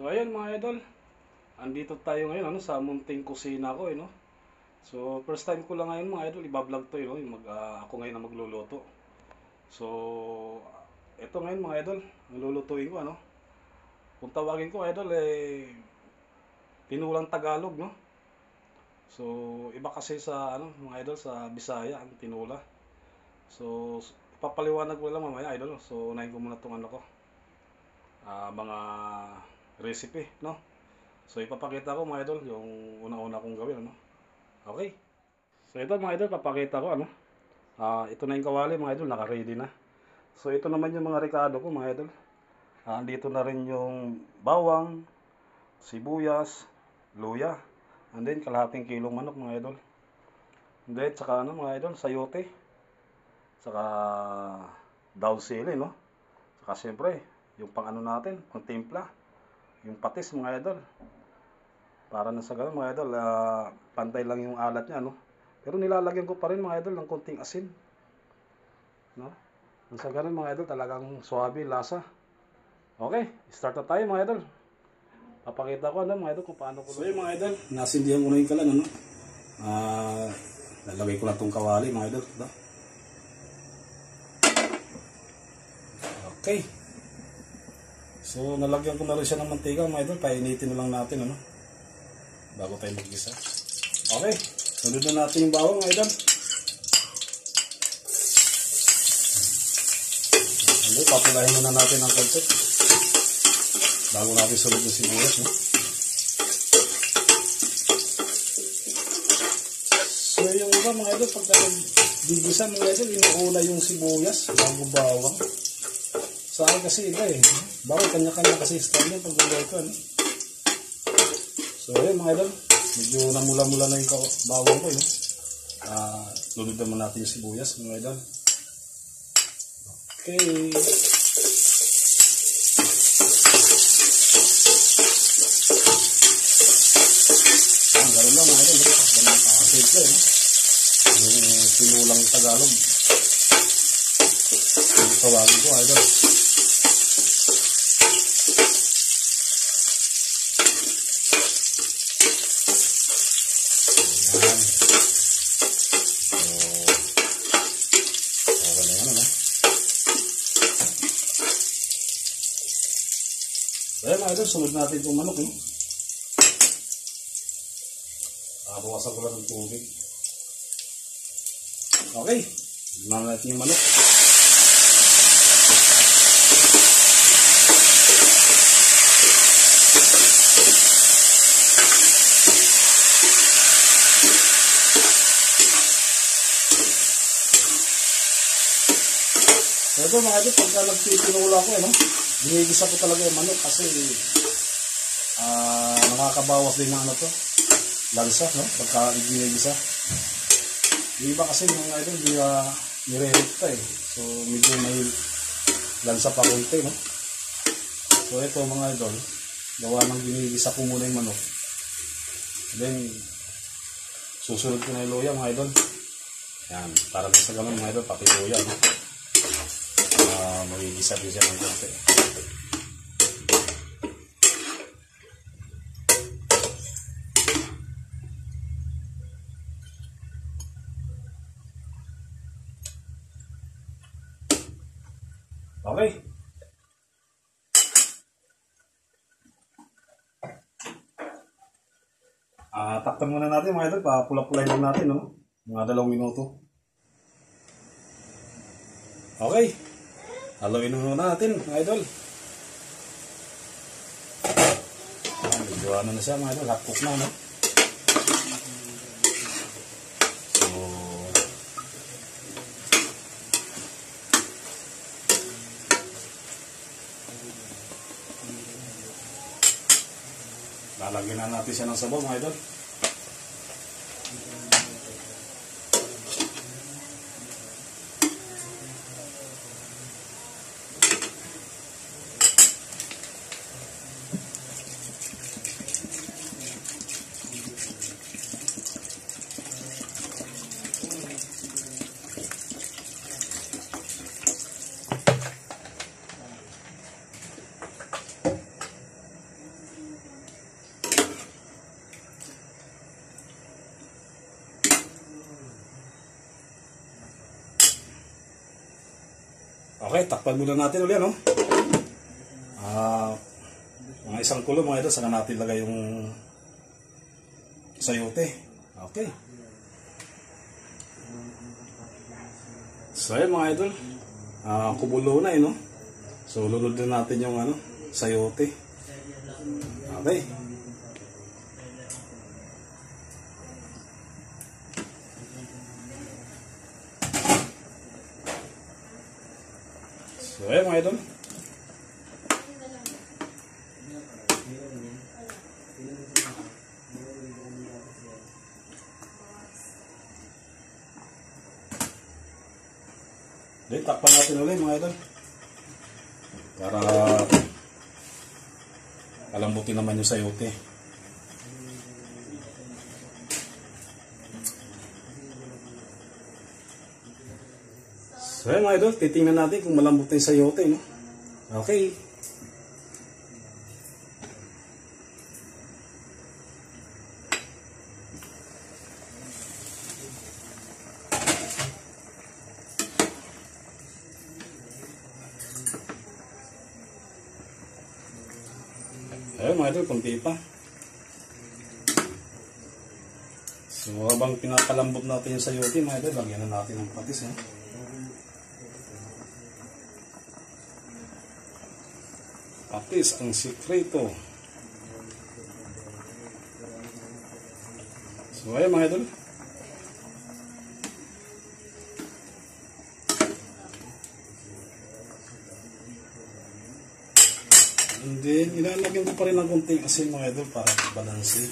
So ayan mga idol, andito tayo ngayon sa munting kusina ko no. So first time ko lang ngayon mga idol i-vlog to ako ngayon ang magluluto. So ito ngayon mga idol, ang lulutuin ko Kung tawagin ko idol tinulang Tagalog no. So iba kasi sa mga idol sa Bisaya ang tinula. So ipapaliwanag ko lang mamaya idol. So unahin ko muna tong ko. Mga recipe no. So ipapakita ko mga idol yung una-una kong gawin Okay. So ito mga idol papakita ko ito na yung kawali mga idol, naka-ready na. So ito naman yung mga rekado ko mga idol. Andito na rin yung bawang, sibuyas, luya, and then kalahating kilong manok mga idol. And then saka mga idol, sayote. Saka daw sili no. Saka siyempre yung pang natin, pang timpla. Yung patis mga idol. Para na sa ganun mga idol, pantay lang yung alat niya Pero nilalagyan ko pa rin mga idol ng konting asin. No? Sa ganun mga idol, talagang suwabe lasa. Okay, start na tayo mga idol. Papakita ko mga idol kung paano ko. So yung mga idol, nasindihan ko na yung kalan lalagay ko na itong kawali mga idol. Okay. So nalagyan ko na rin siya ng mantika mga idol, painitin na lang natin bago tayo mag-gisa. Okay, sunod na natin yung bawang mga idol. Okay, papulahin muna natin ng konti bago natin sunod yung sibuyas So yung iba mga idol, pag gigisa mga idol, inuuna yung sibuyas bago bawang. Sa akin kasi iba bawal kanya-kanya kasi style yung pagluluto So ayun mga idol, medyo namula-mula na yung bawang ko luludan mo natin yung sibuyas mga idol. Okay. Ganun lang mga idol, ganun ka-simple yung tinulang Tagalog. Yung tawagin ko idol. Ayan mga idol, sunod natin itong manok bawasan ko lang ng tubig. Okay, sunod natin yung manok. Ito mga idol, pagka nagtitinula ko ginigisa ko talaga yung manok kasi nakakabawas din ng lansa pagka ginigisa. Yung iba kasi mga idol hindi nire-ripta so medyo may lansa pa konti So ito mga idol, gawa ng ginigisa ko muna yung manok, then susunod ko na yung luya mga idol. Yan, para na sa ganun mga idol, pati luya magigisa din siya ng konti. Okay. Takpan muna natin mga idol, papula-pulahin lang natin mga 2 minuto. Okay. Haluin muna natin mga idol. Medyo na siya mga idol, half cook na So lalagyan na natin siya ng sabaw mga idol. Okay, takpan muna natin ulit, no? Mga isang kulo mga idol, saka natin lagay yung sayote. Okay. So, ayan mga idol. Kumulo na, no? So, lunod na natin yung, sayote. Okay. So, ayan mga idol. Then, takpan natin ulit mga idol. Para kalambutin naman yung sayote. So, ayan mga idol, titingnan natin kung malambot na yung sayote, no? Okay. Ayan mga idol, konti pa. So, habang pinapalambot natin yung sayote, mga idol, lagyan na natin ng patis, Patis ang sikreto. So, ayan mga idol. And then, ilalagyan ko pa rin ng konting asin mga idol para balanse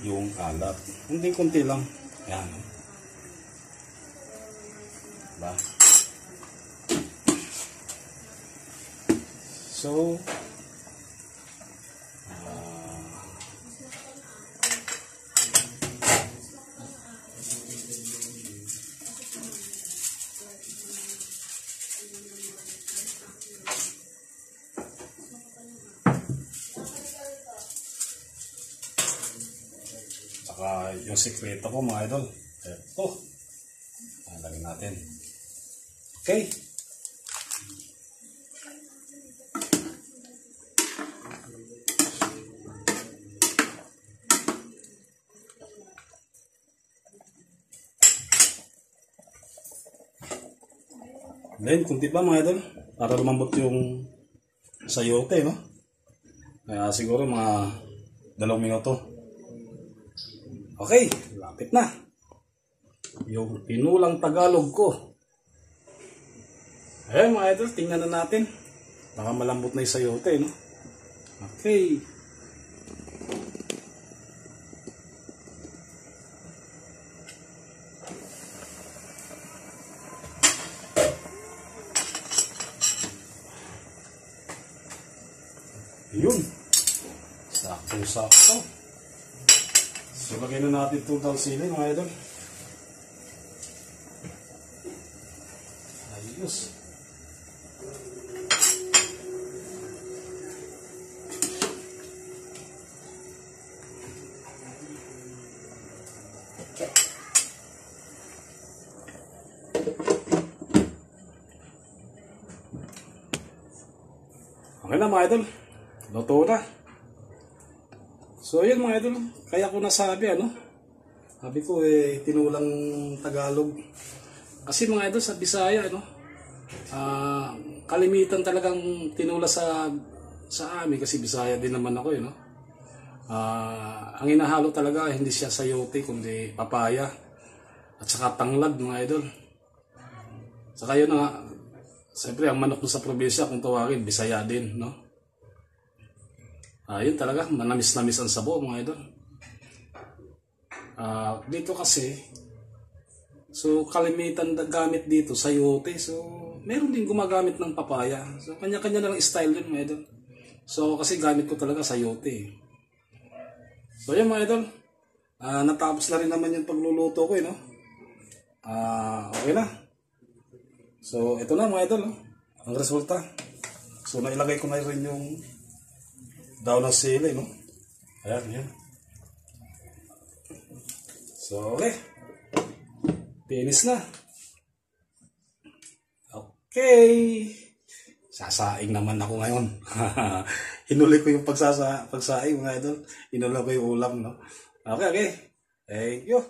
yung alat. Hindi konti lang. Ayan. Diba? So, saka yung sikreto ko mga idol. Ito. Lagyan natin. Okay. Then, kunti pa mga idol, para lumambot yung sayote, no? Kaya siguro mga 2 minuto. Okay, lapit na. Yung tinulang Tagalog ko. Ayan mga idol, tingnan na natin. Baka malambot na yung sayote, no? Okay. Yun. Sakto-sakto. So, lagyan na natin itong talsili mga idol. Ayos. Okay na mga idol. Luto na. So yun mga idol, kaya ko nasabi sabi ko tinulang Tagalog. Kasi mga idol sa Bisaya kalimitan talagang tinula sa amin kasi Bisaya din naman ako ang inahalo talaga hindi siya sayote kundi papaya at saka tanglad mga idol. Saka yun siyempre ang manok sa probinsya kung tawagin Bisaya din, no? Yun talaga, manamis-namis ang sabo mga idol. Dito kasi, so kalimitan na gamit dito, sayote. So, meron din gumagamit ng papaya. So, kanya-kanya na lang style yun mga idol. So, kasi gamit ko talaga sayote. So, yun mga idol. Natapos na rin naman yung pagluluto ko, okay na. So, ito na mga idol, ang resulta. So, nailagay ko na rin yung daw ng sili, no? Ayan, yan. So, okay. Finish na. Okay. Sasaing naman ako ngayon. Hinuli ko yung pagsaing mga idol. Hinuli ko yung ulam, no? Okay. Thank you.